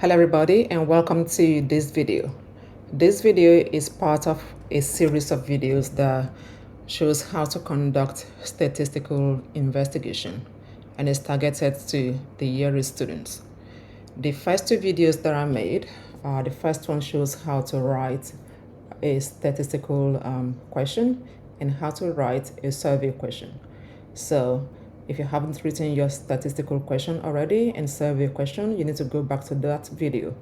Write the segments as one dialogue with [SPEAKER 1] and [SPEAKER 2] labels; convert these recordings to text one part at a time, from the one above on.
[SPEAKER 1] Hello everybody and welcome to this video. This video is part of a series of videos that shows how to conduct statistical investigation and is targeted to the year students. The first two videos that I made, the first one shows how to write a statistical question and how to write a survey question. So if you haven't written your statistical question already and survey question, you need to go back to that video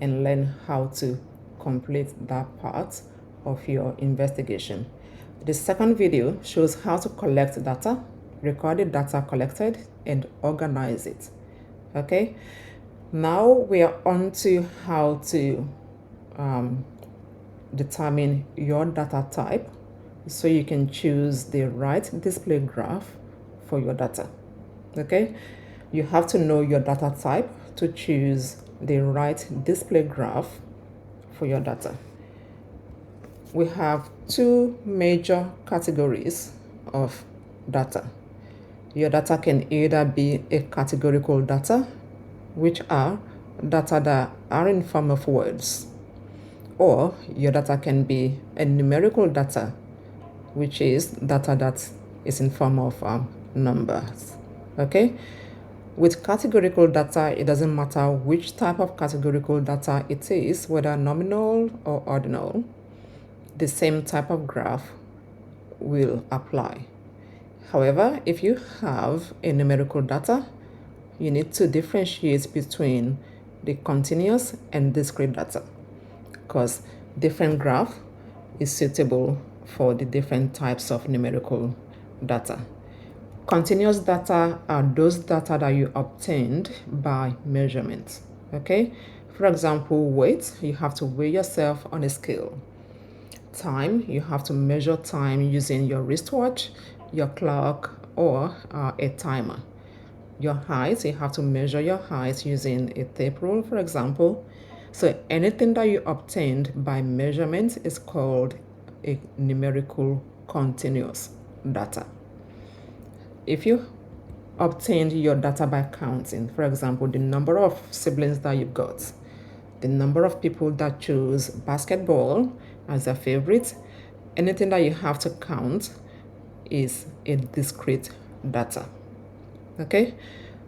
[SPEAKER 1] and learn how to complete that part of your investigation. The second video shows how to collect data, record the data collected, and organize it. Okay, now we are on to how to determine your data type so you can choose the right display graph for your data. Okay, you have to know your data type to choose the right display graph for your data. We have two major categories of data. Your data can either be a categorical data, which are data that are in form of words, or your data can be a numerical data, which is data that is in form of numbers. Okay, with categorical data, it doesn't matter which type of categorical data it is, whether nominal or ordinal, the same type of graph will apply. However, if you have a numerical data, you need to differentiate between the continuous and discrete data, because different graph is suitable for the different types of numerical data. Continuous data are those data that you obtained by measurement. Okay, for example, weight, you have to weigh yourself on a scale. Time, you have to measure time using your wristwatch, your clock, or a timer. Your height, you have to measure your height using a tape rule, for example. So anything that you obtained by measurement is called a numerical continuous data. If you obtained your data by counting, for example, the number of siblings that you've got, the number of people that choose basketball as their favorite, anything that you have to count is a discrete data. Okay,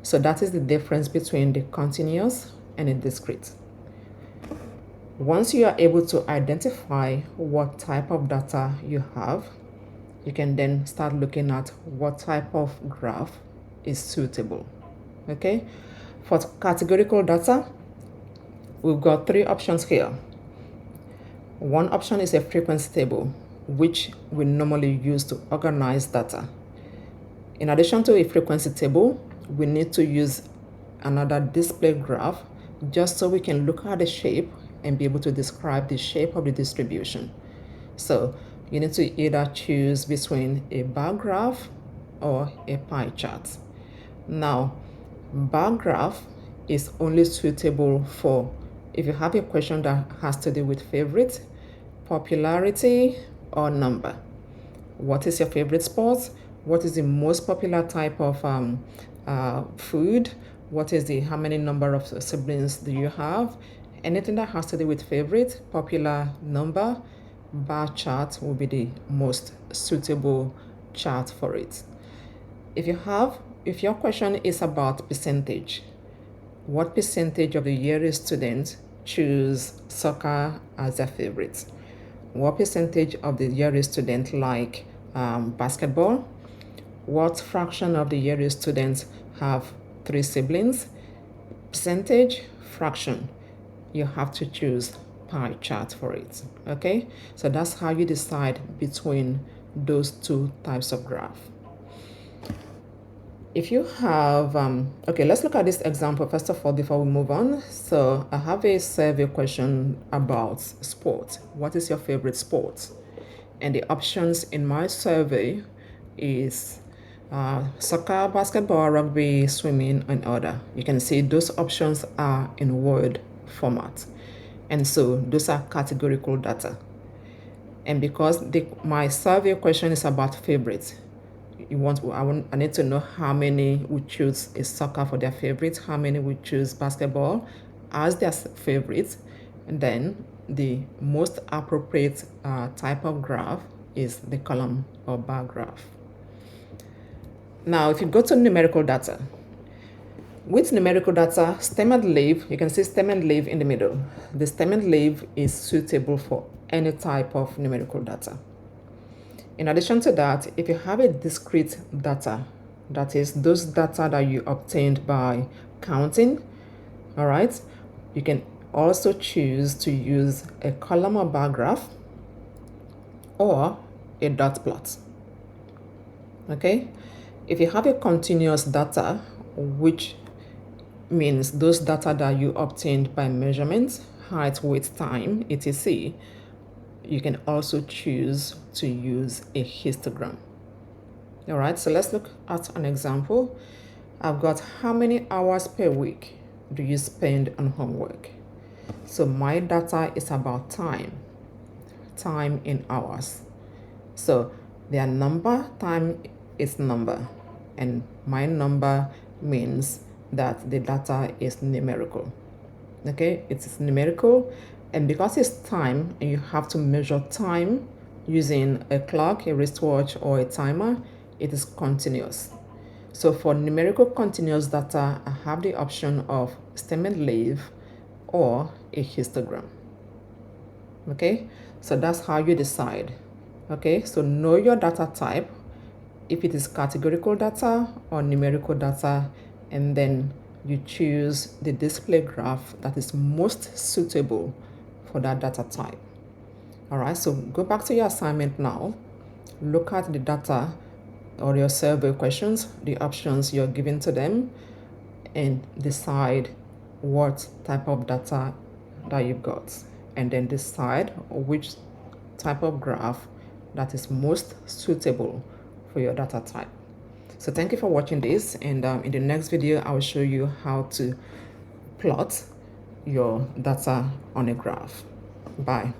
[SPEAKER 1] so that is the difference between the continuous and a discrete. Once you are able to identify what type of data you have, you can then start looking at what type of graph is suitable. Okay, for categorical data, we've got three options here. One option is a frequency table, which we normally use to organize data. In addition to a frequency table, we need to use another display graph just so we can look at the shape and be able to describe the shape of the distribution. So you need to either choose between a bar graph or a pie chart. Now, bar graph is only suitable for if you have a question that has to do with favorite, popularity, or number. What is your favorite sport? What is the most popular type of food? What is how many number of siblings do you have? Anything that has to do with favorite, popular, number, bar chart will be the most suitable chart for it. If your question is about percentage, what percentage of the yearly students choose soccer as their favorite? What percentage of the yearly students like basketball? What fraction of the yearly students have 3 siblings? Percentage, fraction. You have to choose pie chart for it. Okay, so that's how you decide between those two types of graph. If you have okay, let's look at this example first of all before we move on. So I have a survey question about sport. What is your favorite sport? And the options in my survey is soccer, basketball, rugby, swimming, and other. You can see those options are in word format, and so those are categorical data. And because my survey question is about favorites, I need to know how many would choose a soccer for their favorite, how many would choose basketball, as their favorite, then the most appropriate type of graph is the column or bar graph. Now, if you go to numerical data, with numerical data, stem and leaf, you can see stem and leaf in the middle. The stem and leaf is suitable for any type of numerical data. In addition to that, if you have a discrete data, that is those data that you obtained by counting, all right, you can also choose to use a column or bar graph or a dot plot. Okay, if you have a continuous data, which means those data that you obtained by measurements, height, weight, time, etc., you can also choose to use a histogram. All right, so let's look at an example. I've got how many hours per week do you spend on homework? So my data is about time in hours. So their number, time is number, and my number means that the data is numerical. Okay, it's numerical, and because it's time and you have to measure time using a clock, a wristwatch, or a timer, it is continuous. So for numerical continuous data, I have the option of stem and leaf or a histogram. Okay, so that's how you decide. Okay, so know your data type, if it is categorical data or numerical data, and then you choose the display graph that is most suitable for that data type. All right, so go back to your assignment now. Look at the data or your survey questions, the options you're given to them, and decide what type of data that you've got, and then decide which type of graph that is most suitable for your data type. So thank you for watching this, and in the next video I will show you how to plot your data on a graph. Bye.